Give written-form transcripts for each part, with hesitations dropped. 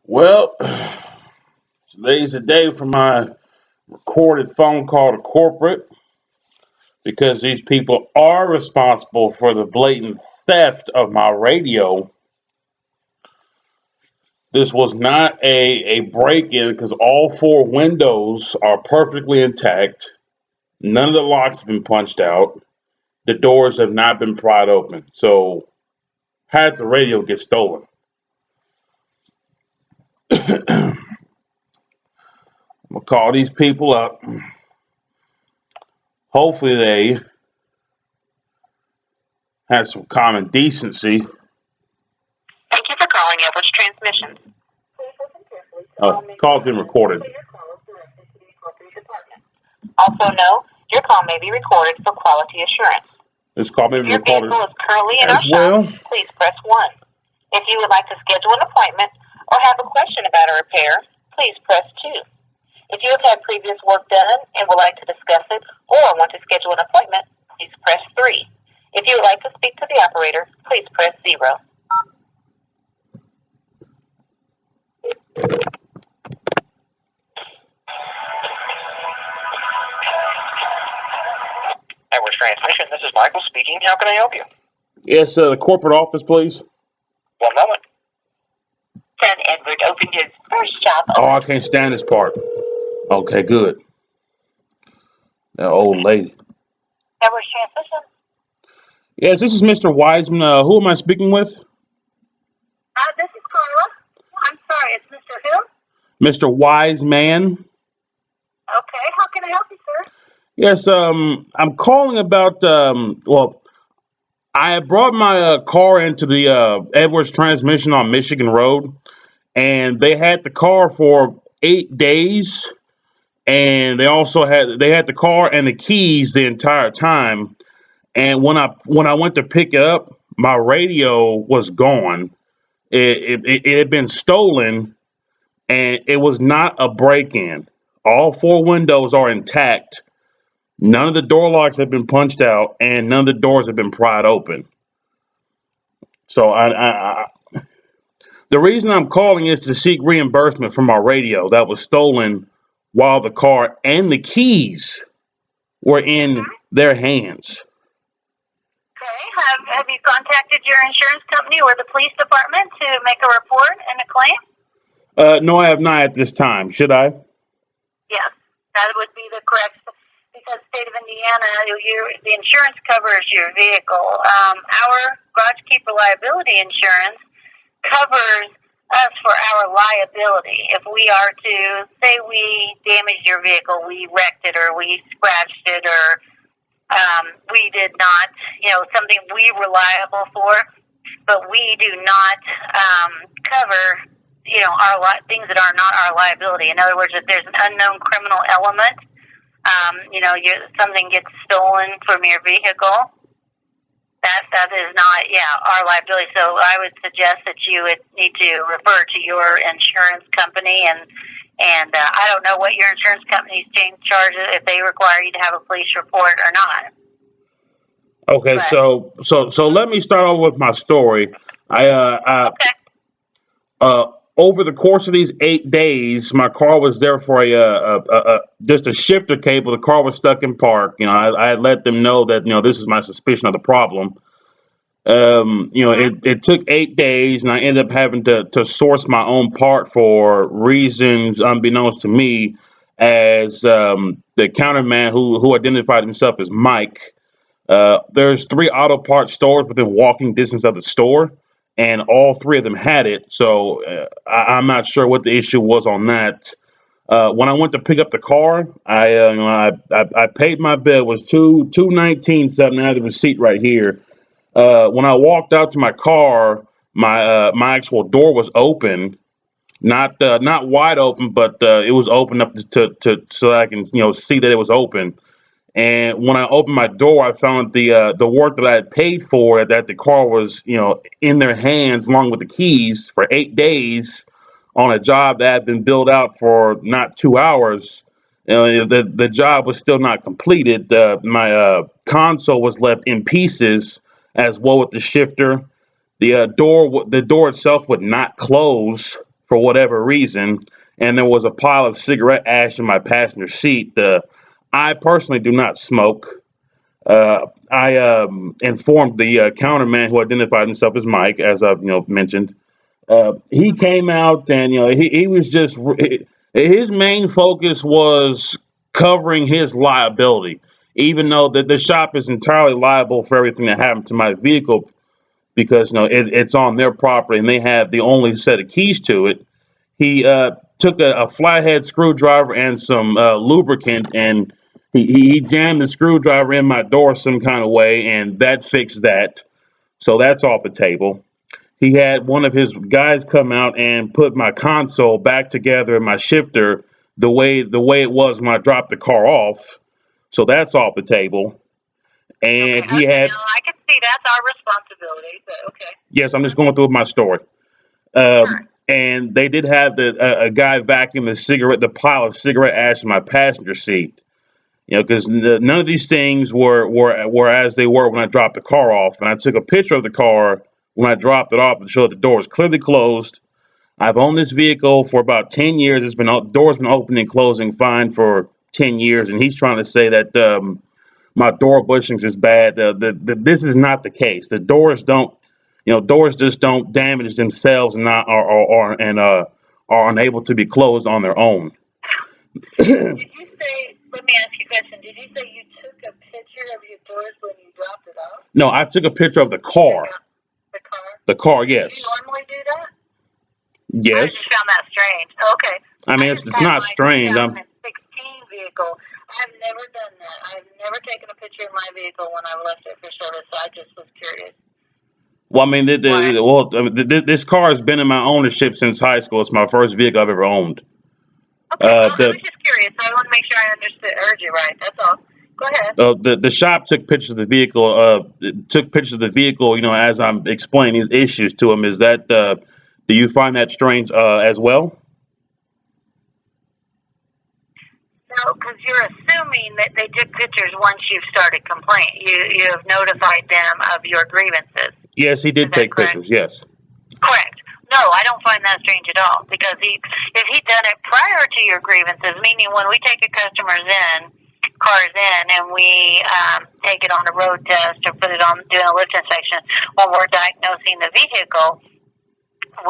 Well, today's the day for my recorded phone call to corporate because these people are responsible for the blatant theft of my radio. This was not a break in because all four windows are perfectly intact. None of the locks have been punched out. The doors have not been pried open. So, had the radio get stolen? I'm gonna call these people up. Hopefully, they have some common decency. Thank you for calling Edwards Transmissions. Oh, call's been recorded. Also know your call may be recorded for quality assurance. This call may If be your recorded vehicle is currently in our as well. shop, please press 1. If you would like to schedule an appointment or have a question about a repair, please press 2. If you have had previous work done and would like to discuss it or want to schedule an appointment, please press 3. If you would like to speak to the operator, please press 0. Edwards Transmission, this is Michael speaking. How can I help you? Yes, the corporate office, please. One moment. Son Edward opened his first shop. Oh, I can't stand this part. Okay, good. That old lady. Edwards Transmission. Yes, this is Mr. Wiseman. Who am I speaking with? This is Carla. I'm sorry, it's Mr. Who? Mr. Wiseman. Okay, how can I help you, sir? Yes, I'm calling about, well, I brought my car into the Edwards Transmission on Michigan Road, and they had the car for 8 days, and they had the car and the keys the entire time. And when I went to pick it up, my radio was gone. It had been stolen, and it was not a break-in. All four windows are intact. None of the door locks have been punched out, and none of the doors have been pried open. So the reason I'm calling is to seek reimbursement for my radio that was stolen while the car and the keys were in their hands. Okay, have you contacted your insurance company or the police department to make a report and a claim? No, I have not at this time. Should I? Yes, that would be the correct, because state of Indiana, the insurance covers your vehicle. Our garage keeper liability insurance covers us for our liability. If we are to say we damaged your vehicle, we wrecked it, or we scratched it, or we did not, something we were liable for, but we do not cover, things that are not our liability. In other words, if there's an unknown criminal element, something gets stolen from your vehicle, that is not, our liability. So I would suggest that you would need to refer to your insurance company, and I don't know what your insurance company's charges, if they require you to have a police report or not. Okay, so let me start off with my story. Okay. Over the course of these 8 days, my car was there for just a shifter cable. The car was stuck in park. I had let them know that this is my suspicion of the problem. It took 8 days, and I ended up having to source my own part for reasons unbeknownst to me, as the counterman who identified himself as Mike. There's three auto parts stores within walking distance of the store, and all three of them had it. So I'm not sure what the issue was on that. When I went to pick up the car, I paid my bill. It was $219 something. I have the receipt right here. When I walked out to my car, my actual door was open, not wide open, but it was open enough to so I can see that it was open. And when I opened my door, I found the work that I had paid for, that the car was in their hands along with the keys for 8 days on a job that had been billed out for not 2 hours. The job was still not completed. My console was left in pieces, as well with the shifter. The door itself would not close for whatever reason, and there was a pile of cigarette ash in my passenger seat. I personally do not smoke. I informed the counterman who identified himself as Mike, as I've mentioned. He came out, and he was just his main focus was covering his liability, even though the shop is entirely liable for everything that happened to my vehicle because it's on their property and they have the only set of keys to it. He took a flathead screwdriver and some lubricant, and he jammed the screwdriver in my door some kind of way, and that fixed that. So that's off the table. He had one of his guys come out and put my console back together and my shifter the way it was when I dropped the car off. So that's off the table. Okay, And he okay. had Now I can see that's our responsibility, but okay. yes, I'm just going through my story. Sure. And they did have a guy vacuum the pile of cigarette ash in my passenger seat. Because none of these things were as they were when I dropped the car off. And I took a picture of the car when I dropped it off to show that the door was clearly closed. I've owned this vehicle for about 10 years. The door's been opening and closing fine for 10 years. And he's trying to say that my door bushings is bad. This is not the case. The doors don't, doors just don't damage themselves and not are unable to be closed on their own. Did you say? Let me ask you a question. Did you say you took a picture of your doors when you dropped it off? No, I took a picture of the car. The car. The car, Do you yes, normally do that? I just yes. found that strange. Okay. I I mean, just it's had not my strange. 2016 vehicle. I've never done that. I've never taken a picture of my vehicle when I left it for service. So I just was curious. Well, I mean, Why? this car has been in my ownership since high school. It's my first vehicle I've ever owned. Okay. Well, I The was just curious. I want to make sure I understood, heard you right. That's all. Go ahead. the shop took pictures of the vehicle. Took pictures of the vehicle. As I'm explaining these issues to him. Is that do you find that strange as well? No, because you're assuming that they took pictures once you've started complaining. You have notified them of your grievances. Yes, he Is did that take correct? pictures. Yes. Correct. No, I don't find that strange at all because if he'd done it prior to your grievances, meaning when we take a cars in, and we take it on a road test or put it on doing a lift inspection, when we're diagnosing the vehicle,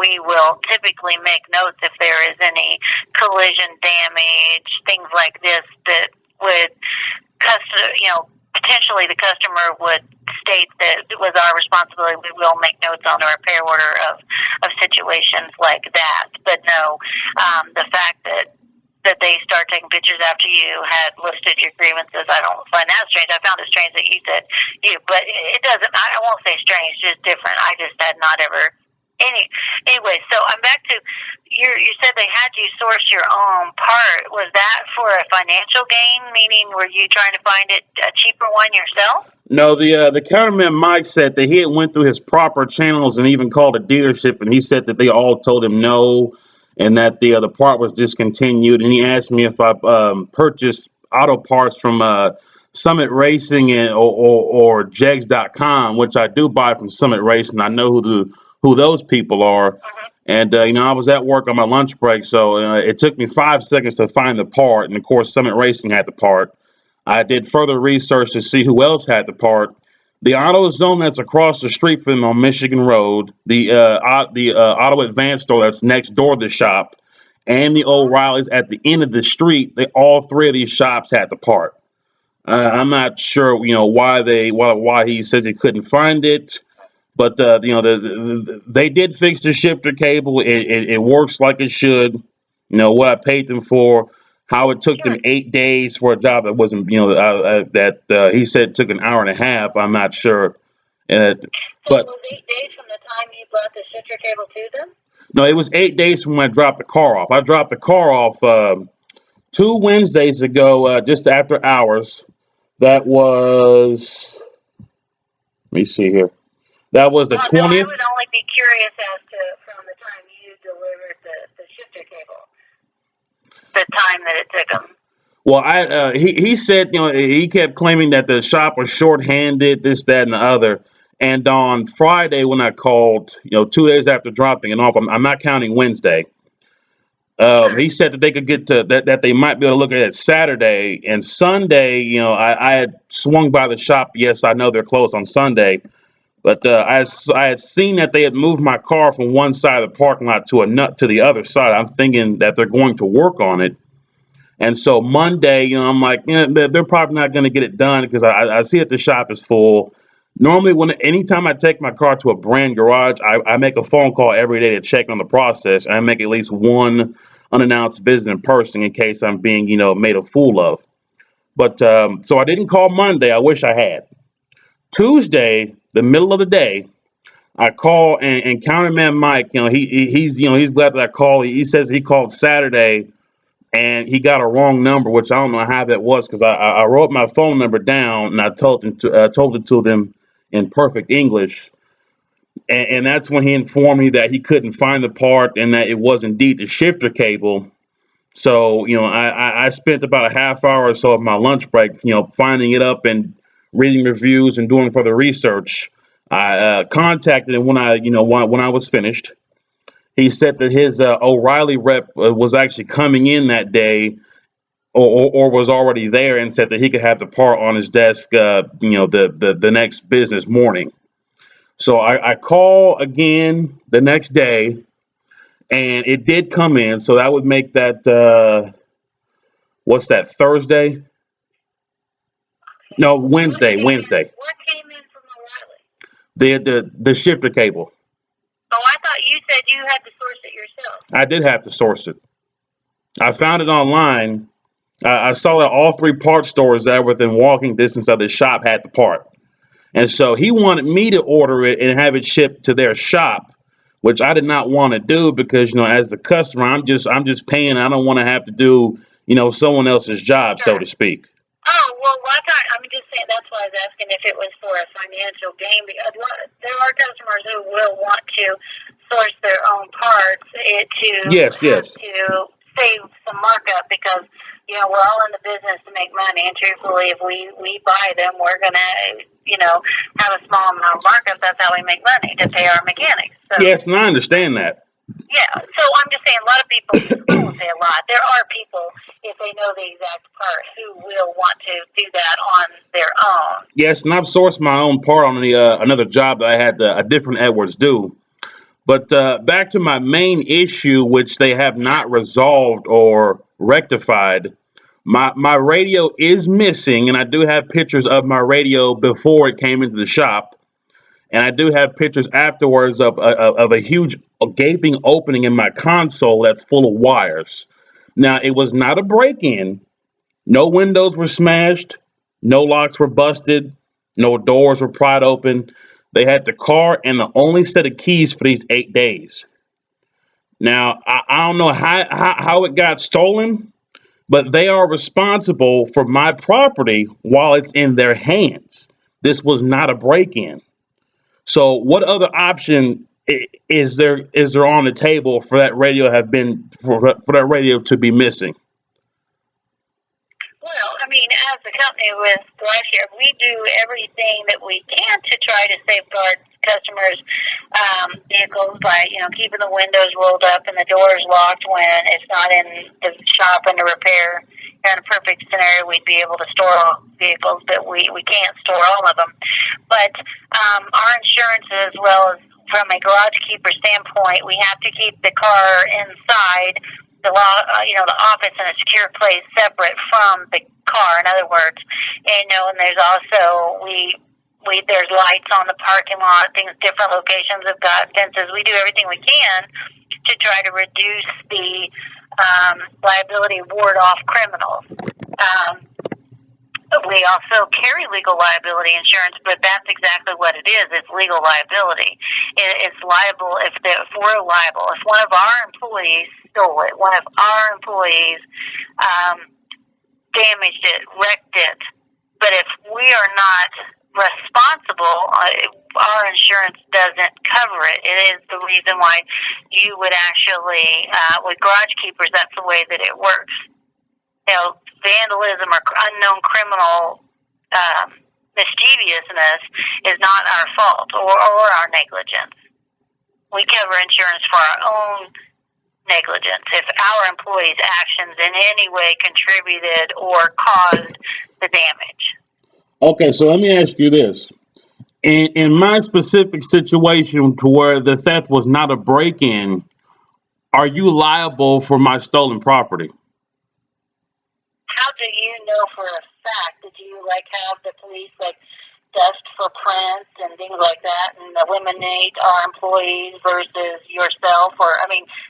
we will typically make notes if there is any collision damage, things like this that would potentially the customer would state that it was our responsibility. We will make notes on the repair order of situations like that. But no, the fact that they start taking pictures after you had listed your grievances, I don't find that strange. I found it strange that you said but it doesn't. I won't say strange, just different. I just had not ever. Anyway, so I'm back to you said they had you source your own part. Was that for a financial gain? Meaning, were you trying to find a cheaper one yourself? No, the counterman Mike said that he had went through his proper channels and even called a dealership, and he said that they all told him no, and that the part was discontinued. And he asked me if I purchased auto parts from Summit Racing or Jegs.com, which I do buy from Summit Racing. I know who those people are. Mm-hmm. And I was at work on my lunch break, so it took me 5 seconds to find the part. And of course, Summit Racing had the part. I did further research to see who else had the part. The AutoZone that's across the street from them on Michigan Road, the Auto Advance store that's next door to the shop, and the O'Reilly's at the end of the street. All three of these shops had the part. I'm not sure, why he says he couldn't find it, but they did fix the shifter cable. It works like it should. What I paid them for. How it took them Sure. 8 days for a job that wasn't, that he said took an hour and a half. I'm not sure. So it But was 8 days from the time you brought the shifter cable to them? no, it was 8 days from when I dropped the car off. I dropped the car off 2 Wednesdays ago, just after hours. That was, let me see here. That was the Well, no, I 20th. would only be curious as to from the time you delivered the shifter cable, the time that it took them. Well, he said, he kept claiming that the shop was shorthanded, this, that, and the other. And on Friday when I called, 2 days after dropping it off, I'm not counting Wednesday. He said that they could get to that they might be able to look at it Saturday and Sunday. I had swung by the shop. Yes, I know they're closed on Sunday, but I had seen that they had moved my car from one side of the parking lot to to the other side. I'm thinking that they're going to work on it. And so Monday, I'm like, they're probably not going to get it done because I see that the shop is full. Normally, anytime I take my car to a brand garage, I make a phone call every day to check on the process, and I make at least one unannounced visit in person in case I'm being, made a fool of. But so I didn't call Monday. I wish I had. Tuesday, the middle of the day, I call and counterman Mike. He's glad that I called. He says he called Saturday and he got a wrong number, which I don't know how that was because I wrote my phone number down and I told it to them in perfect English, and that's when he informed me that he couldn't find the part and that it was indeed the shifter cable. So I spent about a half hour or so of my lunch break, finding it up and reading reviews and doing further research. I contacted him when I was finished. He said that his O'Reilly rep was actually coming in that day or was already there and said that he could have the part on his desk, the next business morning. So I call again the next day, and it did come in. So that would make that what's that, Thursday? No, Wednesday. Wednesday. What came in from O'Reilly? The shifter cable. Oh, I thought you said you had to source it yourself. I did have to source it. I found it online. I saw that all three part stores that were within walking distance of the shop had the part. And so he wanted me to order it and have it shipped to their shop, which I did not want to do because, as the customer, I'm just paying. I don't want to have to do, someone else's job, so to speak. Oh, well, I'm just saying that's why I was asking if it was for a financial gain. Because there are customers who will want to source their own parts Yes, yes. to save some markup because, we're all in the business to make money. And truthfully, if we buy them, we're going to, have a small amount of markup. That's how we make money, to pay our mechanics. So, Yes, and I understand that. yeah, so I'm just saying a lot of people, I won't say a lot, there are people, if they know the exact part, who will want to do that on their own. Yes, and I've sourced my own part on another job that I had a different Edwards do. But back to my main issue, which they have not resolved or rectified. My radio is missing, and I do have pictures of my radio before it came into the shop, and I do have pictures afterwards of a huge gaping opening in my console that's full of wires. Now, it was not a break-in. No windows were smashed. No locks were busted. No doors were pried open. They had the car and the only set of keys for these 8 days. Now, I don't know how it got stolen, but they are responsible for my property while it's in their hands. This was not a break in. So, what other option is there on the table for that radio for that radio to be missing? Well, as a company with Glacier, we do everything that we can to try to safeguard customers' vehicles by, keeping the windows rolled up and the doors locked when it's not in the shop under repair. In a perfect scenario, we'd be able to store all vehicles, but we can't store all of them. But our insurance, as well as from a garage keeper standpoint, we have to keep the car inside the office in a secure place separate from the car. In other words, and there's also there's lights on the parking lot. Different locations have got fences. We do everything we can to try to reduce the liability, ward off criminals. We also carry legal liability insurance, but that's exactly what it is. It's legal liability. It's liable if we're liable. If one of our employees stole it, one of our employees damaged it, wrecked it, but if we are not responsible, our insurance doesn't cover it. It is the reason why you would actually, with garage keepers, that's the way that it works. Vandalism or unknown criminal mischievousness is not our fault or our negligence. We cover insurance for our own negligence, if our employees' actions in any way contributed or caused the damage. Okay, so let me ask you this. In my specific situation to where the theft was not a break-in, are you liable for my stolen property? How do you know for a fact? Did you have the police dust for prints and things like that and eliminate our employees versus yourself? Or,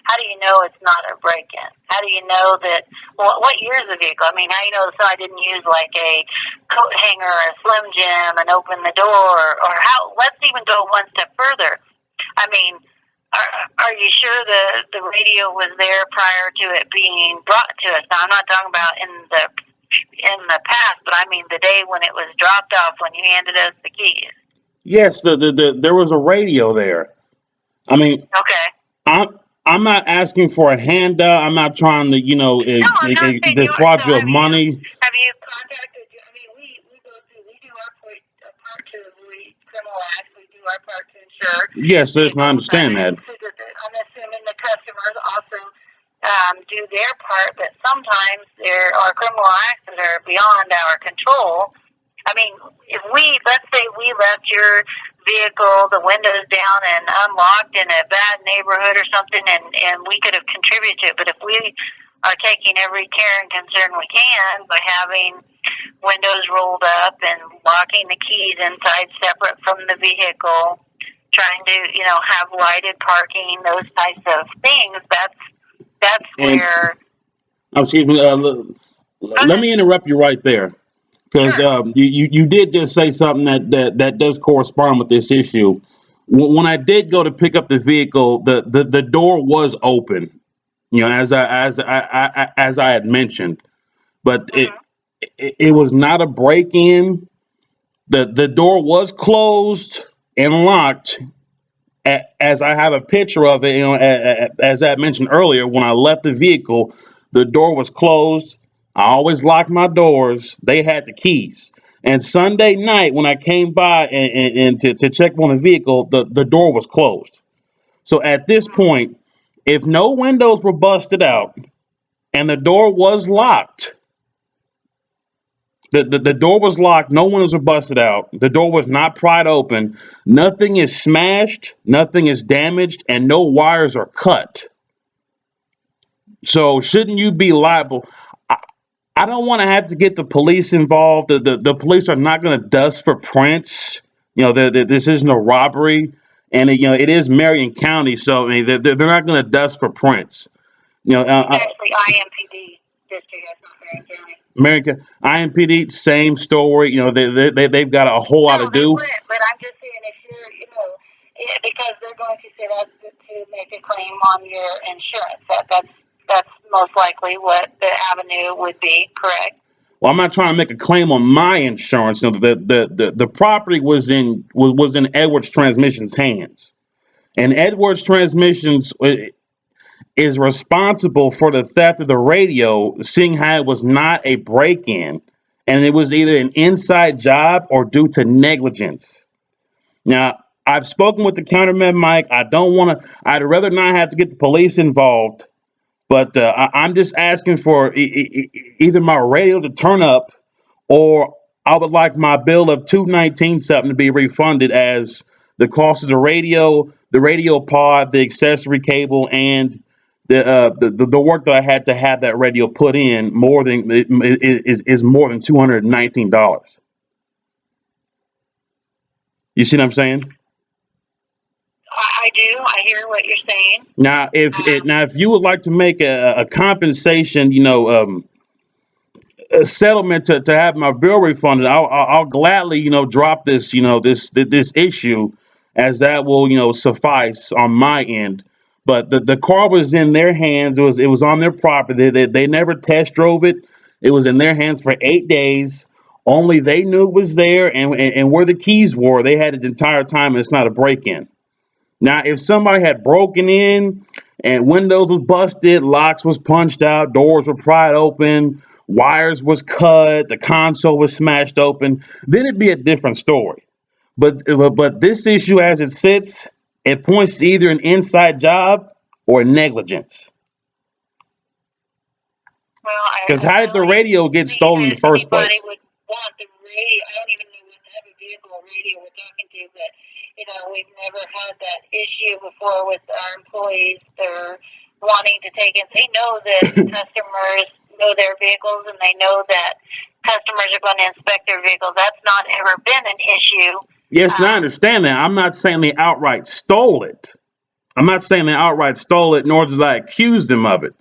how do you know it's not a break-in? How do you know that, what year is the vehicle? How do you know that I didn't use a coat hanger or a Slim Jim and open the door? Or let's even go one step further. I mean, are you sure the radio was there prior to it being brought to us? Now, I'm not talking about in the past, but I mean the day when it was dropped off, when you handed us the keys. Yes, there was a radio there. I mean, Okay. I'm not asking for a handout. I'm not trying to, No, I'm not saying you are. defraud So you of money. have you contacted? We go through. We do our part to criminal acts. We do our part to insure Yes, listen, I vehicles. understand that. I'm assuming the customers also do their part, but sometimes there are criminal acts that are beyond our control. If let's say we left your vehicle, the windows down and unlocked in a bad neighborhood or something, and we could have contributed to it, but if we are taking every care and concern we can by having windows rolled up and locking the keys inside separate from the vehicle, trying to, have lighted parking, those types of things, that's And where. excuse me, let me interrupt you right there because Sure. you did just say something that does correspond with this issue. When I did go to pick up the vehicle, the door was open, as I had mentioned, but it was not a break in. The door was closed and locked. As I have a picture of it, as I mentioned earlier, when I left the vehicle, the door was closed. I always lock my doors. They had the keys. And Sunday night, when I came by and to check on the vehicle, the door was closed. So at this point, if no windows were busted out and the door was locked, the door was locked, no windows were busted out, the door was not pried open, nothing is smashed, nothing is damaged, and no wires are cut. So shouldn't you be liable? I, I don't want to have to get the police involved. The police are not going to dust for prints. This isn't a robbery, and it is Marion County, so they're not going to dust for prints. It's actually IMPD district. That's not Marion County. America IMPD, same story. They've got a whole lot No, to they do. wouldn't. But I'm just saying, if you're, because they're going to say that's to make a claim on your insurance. That's most likely what the avenue would be. Correct. Well, I'm not trying to make a claim on my insurance. The property was in Edwards Transmission's hands, and Edwards Transmissions is responsible for the theft of the radio, seeing how it was not a break-in, and it was either an inside job or due to negligence. Now, I've spoken with the counterman, Mike. I don't want to. I'd rather not have to get the police involved, but I'm just asking for either my radio to turn up, or I would like my bill of $219 something to be refunded as the cost of the radio pod, the accessory cable, and the work that I had to have that radio put in is more than $219. You see what I'm saying? I do. I hear what you're saying. Now if you would like to make a compensation, a settlement to have my bill refunded, I'll gladly, drop this issue, as that will, suffice on my end. But the car was in their hands. It was on their property. They never test drove it. It was in their hands for 8 days. Only they knew it was there, and where the keys were, they had it the entire time, and it's not a break-in. Now, if somebody had broken in and windows was busted, locks was punched out, doors were pried open, wires was cut, the console was smashed open, then it'd be a different story. But this issue, as it sits, it points to either an inside job or negligence. Well, Because I how can did the only radio get see stolen in the that first anybody place? would want the radio. I don't even know what type of vehicle or radio we're talking to, but we've never had that issue before with our employees. They're wanting to take it. They know that customers know their vehicles, and they know that customers are going to inspect their vehicles. That's not ever been an issue. Yes, and I understand that. I'm not saying they outright stole it. I'm not saying they outright stole it, nor did I accuse them of it.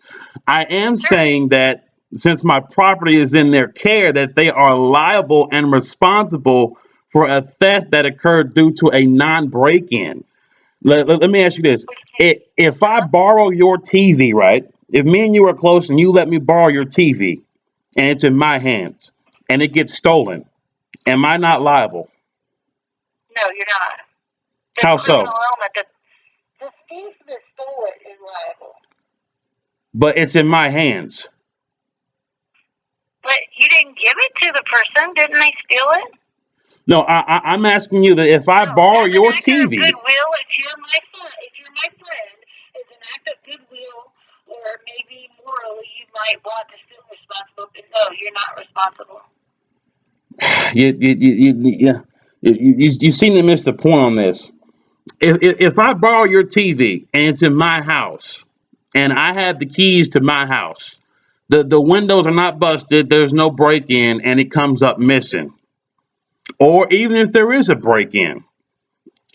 I am Sure. saying that since my property is in their care, that they are liable and responsible for a theft that occurred due to a non-break-in. Let me ask you this. If I borrow your TV, right? If me and you are close and you let me borrow your TV and it's in my hands and it gets stolen, am I not liable? No, you're not. The How criminal so? element, the thief that stole it is liable. But it's in my hands. But you didn't give it to the person. Didn't they steal it? No, I'm asking you that if I No, borrow as an your act of TV, goodwill, if you're my friend, it's an act of goodwill, or maybe morally you might want to feel responsible, but no, you're not responsible. you seem to miss the point on this. If I borrow your TV and it's in my house and I have the keys to my house, the windows are not busted, there's no break in, and it comes up missing. Or even if there is a break in,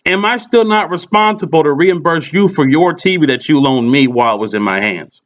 am I still not responsible to reimburse you for your TV that you loaned me while it was in my hands?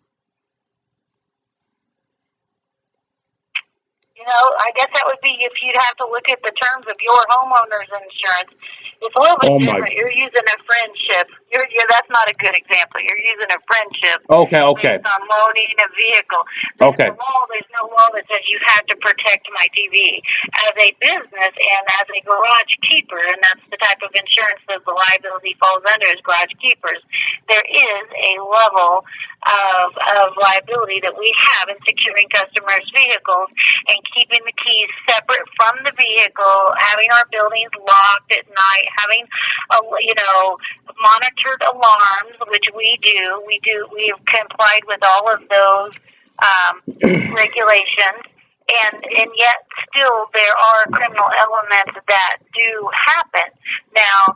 I guess that would be if you'd have to look at the terms of your homeowner's insurance. It's a little bit Oh my. different. You're using a friendship. That's not a good example. You're using a friendship Okay, okay, based on loaning a vehicle. okay. There's no law that says you have to protect my TV. As a business and as a garage keeper, and that's the type of insurance that the liability falls under is garage keepers, there is a level of liability that we have in securing customers' vehicles and keeping the keys separate from the vehicle, having our buildings locked at night, having monitored alarms, which we do. We have complied with all of those regulations, and yet still there are criminal elements that do happen. Now,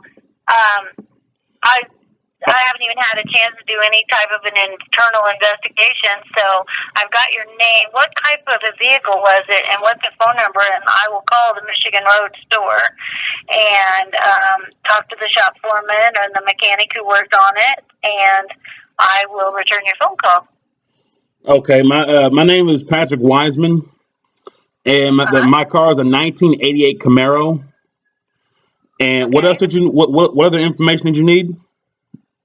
I haven't even had a chance to do any type of an internal investigation, so I've got your name. What type of a vehicle was it, and what's the phone number? And I will call the Michigan Road store and talk to the shop foreman and the mechanic who worked on it, and I will return your phone call. Okay, my name is Patrick Wiseman, and my car is a 1988 Camaro. And what else Okay. did you? What other information did you need?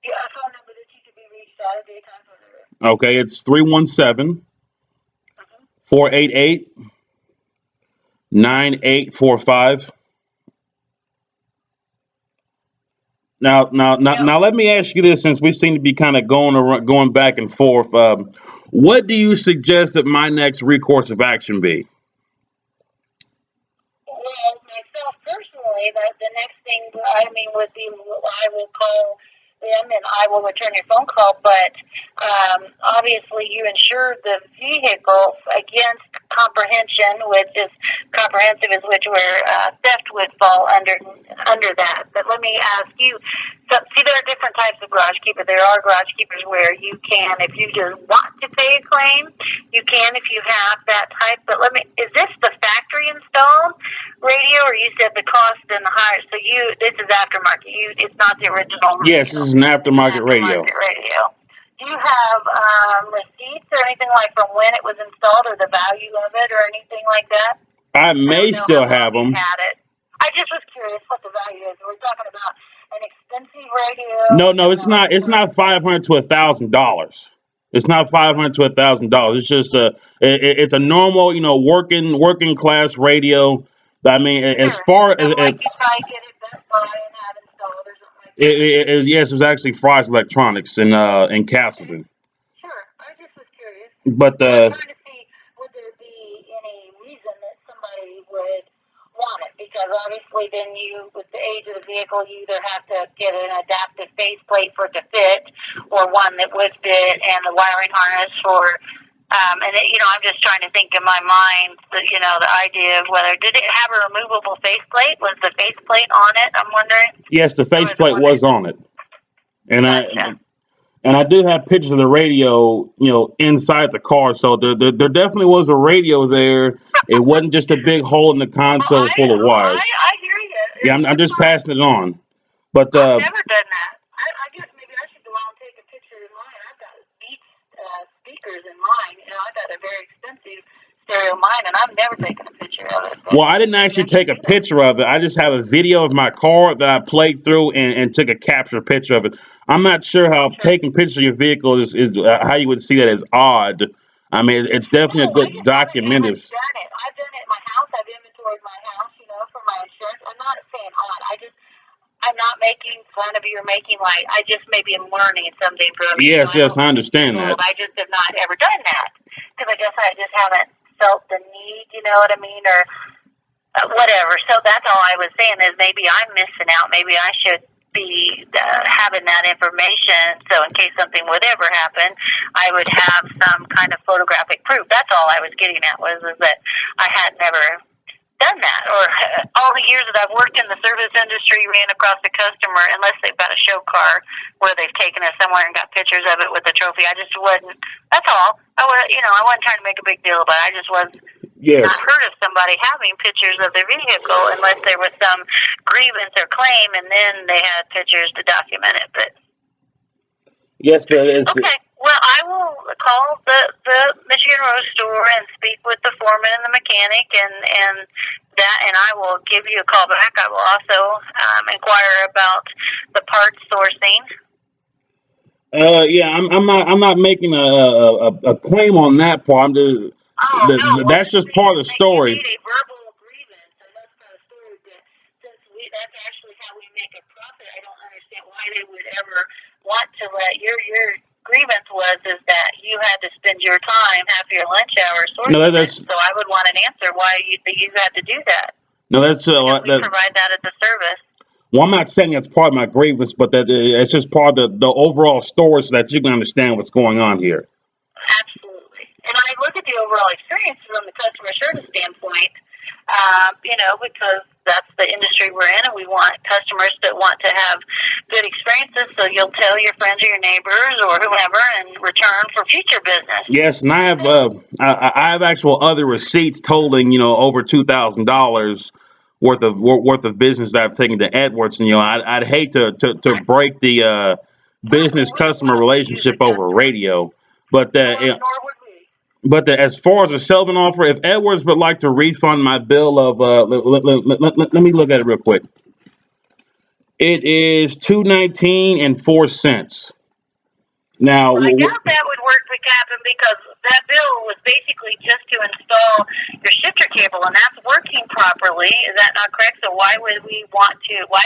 Yeah, a phone number that you could be reached at a daytime phone number. Okay, it's 317 488 9845. Now, let me ask you this, since we seem to be kind of going back and forth. What do you suggest that my next recourse of action be? Well, myself personally, the next thing would be I will call them and I will return your phone call. But obviously, you insure the vehicle against comprehension, which is comprehensive, is which where theft would fall under that. But let me ask you. So, see, there are different types of garage keeper. There are garage keepers where you can, if you just want to pay a claim, you can if you have that type. But is this the factory installed radio, or you said the cost and the higher? So this is aftermarket. It's not the original radio. Yes, this is an aftermarket radio. Do you have receipts or anything like from when it was installed, or the value of it, or anything like that? I may still have them. Had it. I just was curious what the value is. We're talking about an expensive radio. No, it's not. It's not $500 to $1,000. It's not $500 to $1,000. It's just it's a normal, working class radio. I mean, as far as you probably get it Best Buy and have installed or something like that. yes, it was actually Fry's Electronics in Castleton. Sure, I just was curious. But I'm trying to see would there be any reason that somebody would want it, because obviously then with the age of the vehicle, you either have to get an adaptive faceplate for it to fit, or one that would fit, and the wiring harness for And I'm just trying to think in my mind, the idea of whether did it have a removable faceplate? Was the faceplate on it? I'm wondering. Yes, the faceplate was on it, and I Gotcha. and I do have pictures of the radio, inside the car. So there definitely was a radio there. It wasn't just a big hole in the Well, console full of wires. I hear you. Yeah, I'm It's just fine. passing it on. But I've never done that. I guess maybe I should go out and take a picture of mine. I've got Beats speakers in mine. I've got a very expensive stereo mine, and I've never taken a picture of it. But well, I didn't maybe actually I should take a do that. picture of it. I just have a video of my car that I played through and took a capture picture of it. I'm not sure how Sure. taking pictures of your vehicle is how you would see that as odd. I mean, it's No, definitely a I good just haven't documented. done it. I've done it at my house. I've inventoried my house, for my insurance. I'm not saying odd. I'm not making fun of you or making light. I just maybe am learning something from you. Yes, I'm yes, I only 6 years understand old. that. I just have not ever done that because I guess I just haven't felt the need. You know what I mean? Or whatever. So that's all I was saying is maybe I'm missing out. Maybe I should be having that information so in case something would ever happen, I would have some kind of photographic proof. That's all I was getting at is that I had never done that, or all the years that I've worked in the service industry, ran across a customer, unless they've got a show car where they've taken us somewhere and got pictures of it with the trophy. I just wasn't. That's all. I wasn't trying to make a big deal about it. I just was not Yes, heard of somebody having pictures of their vehicle unless there was some grievance or claim, and then they had pictures to document it. But yes, but it's okay. Well, I will call the Michigan Rose store and speak with the foreman and the mechanic, and I will give you a call back. I will also inquire about the parts sourcing. yeah. I'm not making a claim on that part. I'm just Oh no! Well, that's just part of the you story. made a verbal agreement, and that's kind of story. But that's actually how we make a profit, I don't understand why they would ever want to let your grievance is that you had to spend your time, half your lunch hour No, sourcing it. that's So I would want an answer why you had to do that no, that's because we that. provide that as a service. Well, I'm not saying that's part of my grievance, but that it's just part of the overall story so that you can understand what's going on here. Absolutely. And I look at the overall experience from the customer service standpoint, because that's the industry we're in, and we want customers that want to have good experiences. So you'll tell your friends or your neighbors or whoever in return for future business. Yes, and I have actual other receipts totaling over $2,000 worth of business that I've taken to Edwards, and I'd hate to Right. break the Right. business We wouldn't customer want to use the relationship over customer. radio, but Nor would we. as far as a settlement offer, if Edwards would like to refund my bill of let me look at it real quick. It is $219.04. Now, Well, I doubt that would work for Captain because that bill was basically just to install your shifter cable, and that's working properly. Is that not correct? So why would why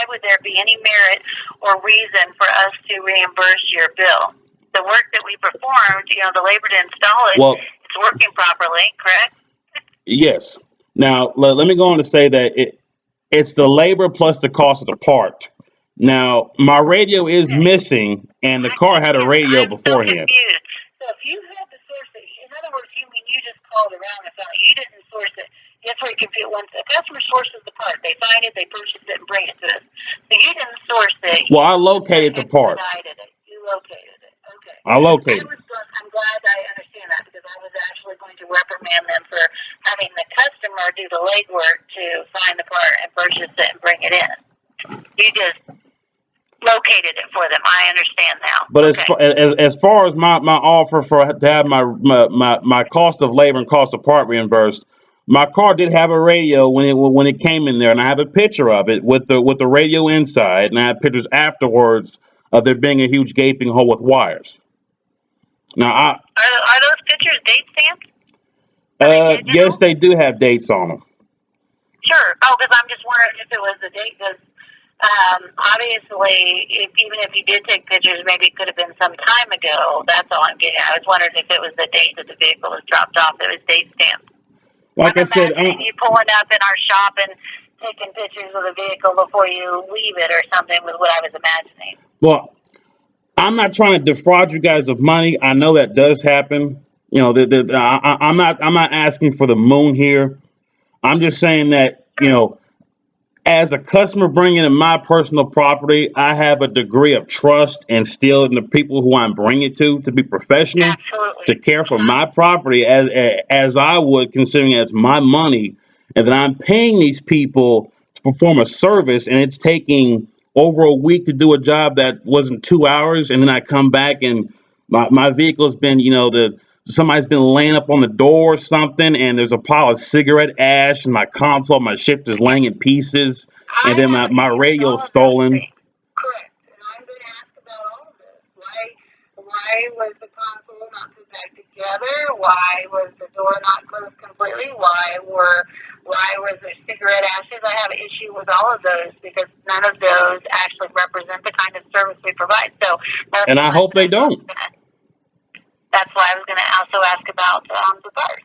would there be any merit or reason for us to reimburse your bill? The work that we performed, the labor to install it, well, it's working properly, correct? yes. Now, let me go on to say that it's the labor plus the cost of the part. Now, my radio is Okay. missing, and the car had a radio I'm so beforehand. confused. So if you had to source it, in other words, you mean you just called around and found it. You didn't source it. That's where you confuse. Once a customer sources the part, they find it, they purchase it, and bring it to us. So you didn't source it. Well, I You located the part. expedited it. You located it. Okay. I located. I'm glad I understand that because I was actually going to reprimand them for having the customer do the legwork to find the part and purchase it and bring it in. You just located it for them. I understand now. But Okay. as far as my offer to have my cost of labor and cost of part reimbursed, my car did have a radio when it came in there, and I have a picture of it with the radio inside, and I have pictures afterwards of there being a huge gaping hole with wires. Now, Are those pictures date stamped? yes, they do have dates on them. Sure. Oh, because I'm just wondering if it was the date. Because obviously, even if you did take pictures, maybe it could have been some time ago. That's all I'm getting at. I was wondering if it was the date that the vehicle was dropped off. It was date stamped. Like I'm I said, imagining you pulling up in our shop and taking pictures of the vehicle before you leave it or something was what I was imagining. well, I'm not trying to defraud you guys of money. I know that does happen. I'm not asking for the moon here. I'm just saying that, as a customer bringing in my personal property, I have a degree of trust and still in the people who I'm bringing it to be professional, to Absolutely. care for my property as I would, considering it as my money, and then I'm paying these people to perform a service, and it's taking over a week to do a job that wasn't 2 hours, and then I come back and my vehicle's been, somebody's been laying up on the door or something, and there's a pile of cigarette ash, and my console, my shift is laying in pieces, and I then have my issues with radio's all of those stolen. things. Correct. And I'm going to ask about all of this. Why was the console not put back together? Why was the door not closed completely? Why was there cigarette ashes? I have an issue with all of those because none of those actually represent the kind of service we provide. So that's And I one hope they thing don't. that's why I was going to also ask about the parts.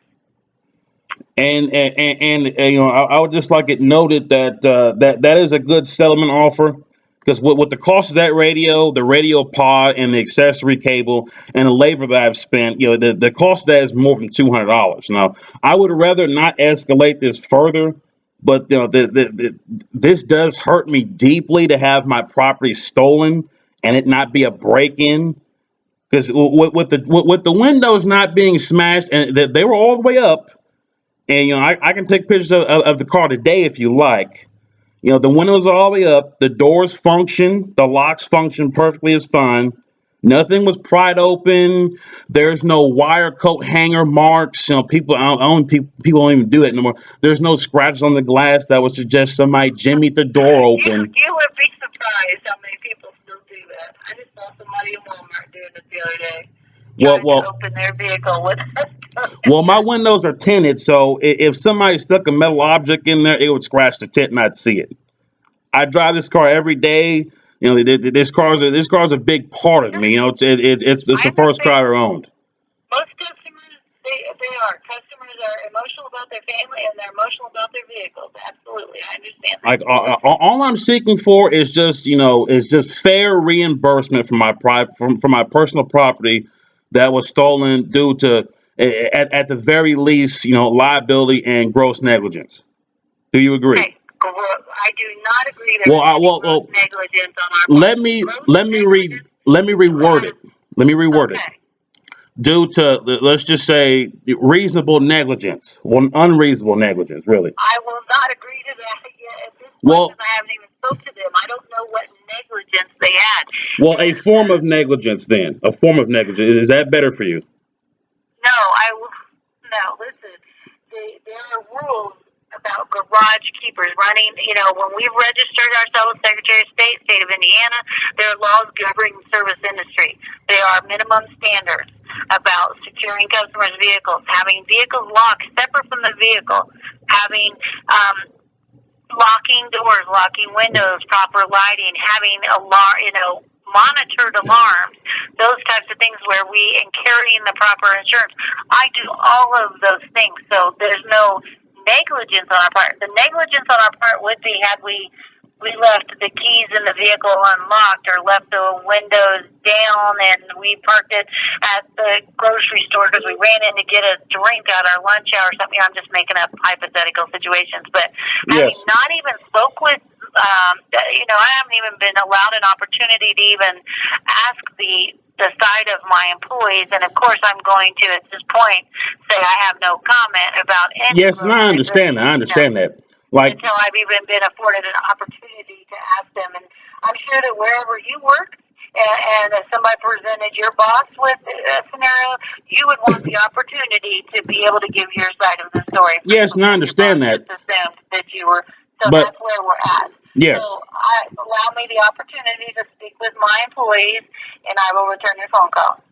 And I would just like it noted that that is a good settlement offer, because with the cost of that radio, the radio pod, and the accessory cable, and the labor that I've spent, the cost of that is more than $200. Now, I would rather not escalate this further, but this does hurt me deeply to have my property stolen and it not be a break-in. Because with the windows not being smashed, and they were all the way up, and I can take pictures of the car today if you like. The windows are all the way up, the doors function, the locks function perfectly as fine. Nothing was pried open. There's no wire coat hanger marks. People, people don't even do it no more. There's no scratches on the glass that would suggest somebody jimmied the door open. You would be surprised how many people still do that. I just saw somebody in Walmart doing it the other day, Well, trying to well, open their vehicle with well. My windows are tinted, so if somebody stuck a metal object in there, it would scratch the tint and I'd see it. I drive this car every day. This car's a big part of me. It's I the first car understand. I ever owned. Most customers, they are. Customers are emotional about their family and they're emotional about their vehicles. Absolutely. I understand that. Like all I'm seeking for is just fair reimbursement for from my personal property that was stolen due to, at the very least, liability and gross negligence. Do you agree? Okay. I do not agree there Well, is I, any well, gross well, negligence on our part. let me Gross let me read negligence, let me you reword have, it. Let me reword it. okay. Due to, let's just say, reasonable negligence, well, unreasonable negligence, really. I will not agree to that yet at this point because Well, I haven't even spoke to them. I don't know what negligence they had. well, a form of negligence, then, a form of negligence. Is that better for you? No, I will. No, listen. There are rules about garage keepers running. When we registered ourselves, Secretary of State of Indiana, there are laws governing the service industry. There are minimum standards about securing customers' vehicles, having vehicles locked separate from the vehicle, having locking doors, locking windows, proper lighting, having monitored alarms, those types of things where and carrying the proper insurance. I do all of those things, so there's no negligence on our part. The negligence on our part would be had we left the keys in the vehicle unlocked or left the windows down and we parked it at the grocery store because we ran in to get a drink at our lunch hour or something. I'm just making up hypothetical situations. But having Yes. not even spoke with, I haven't even been allowed an opportunity to even ask the side of my employees. And of course, I'm going to, at this point, say I have no comment about any Yes, and gross I understand that. I negligence, understand that. Like, until I've even been afforded an opportunity to ask them. And I'm sure that wherever you work, and if somebody presented your boss with a scenario, you would want the opportunity to be able to give your side of the story yes, versus and I what your boss understand that. just assumed that you were. So But that's where we're at. So yes. allow me the opportunity to speak with my employees, and I will return your phone call.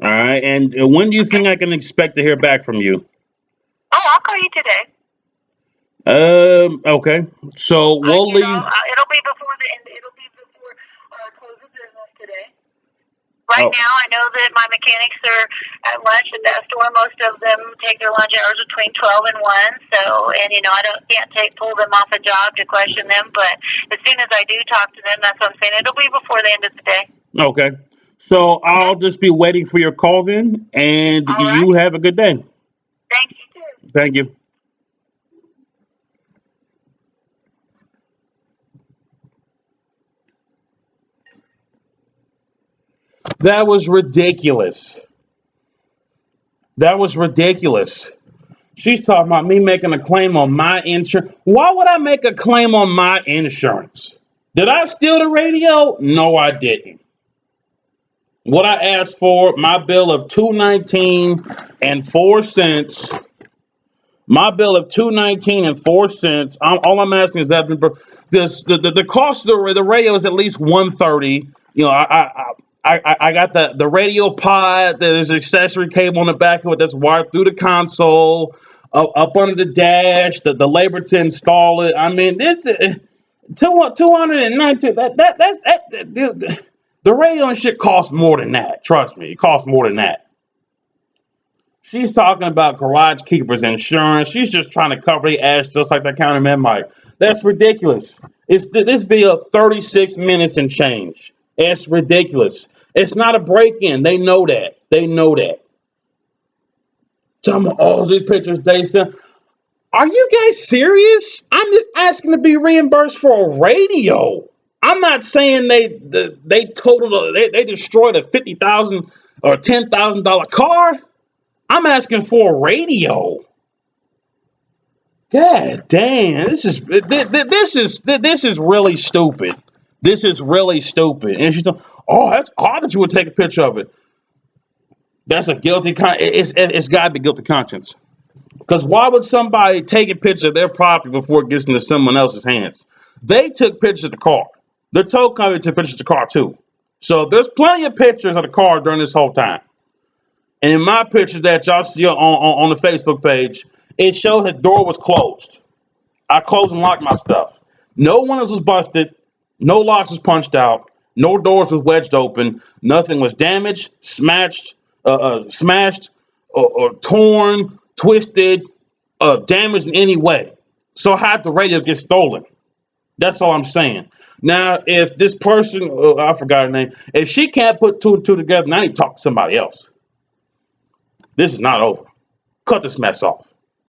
All right. And when do you Okay? think I can expect to hear back from you? Oh, I'll call you today. Okay. So we'll leave. It'll be before the end. It'll be before close of business today. Right Oh, now, I know that my mechanics are at lunch at that store. Most of them take their lunch hours between 12 and 1. So, and can't pull them off a job to question them. But as soon as I do talk to them, that's what I'm saying. It'll be before the end of the day. okay. So I'll just be waiting for your call then, and All you right. have a good day. Thank you, too. Thank you. That was ridiculous. That was ridiculous. She's talking about me making a claim on my insurance. Why would I make a claim on my insurance? Did I steal the radio? No, I didn't. What I asked for, my bill of $2.19 and 4 cents. My bill of $2.19 and 4 cents. All I'm asking is that the cost of the radio is at least $130. You know, I got the radio pod. There's an accessory cable on the back of it that's wired through the console, up under the dash. The labor to install it. I mean, this 219. The radio and shit costs more than that. Trust me, it costs more than that. She's talking about garage keepers insurance. She's just trying to cover the ass just like that counterman might. That's ridiculous. It's this video 36 minutes and change. It's ridiculous. It's not a break-in. They know that. They know that. Tell me all these pictures they sent. Are you guys serious? I'm just asking to be reimbursed for a radio. I'm not saying they totaled they destroyed a $50,000 or $10,000 car. I'm asking for a radio. God damn, this is really stupid. This is really stupid. And she's like, oh, that's odd that you would take a picture of it. That's a guilty it's got to be guilty conscience. Because why would somebody take a picture of their property before it gets into someone else's hands? They took pictures of the car. The tow company took pictures of the car too. So there's plenty of pictures of the car during this whole time. And in my pictures that y'all see on the Facebook page, it shows the door was closed. I closed and locked my stuff. No windows was busted. No locks was punched out. No doors was wedged open. Nothing was damaged, smashed, or torn, twisted, damaged in any way. So how did the radio get stolen? That's all I'm saying. Now, if this person, I forgot her name, if she can't put two and two together, now I need to talk to somebody else. This is not over. Cut this mess off.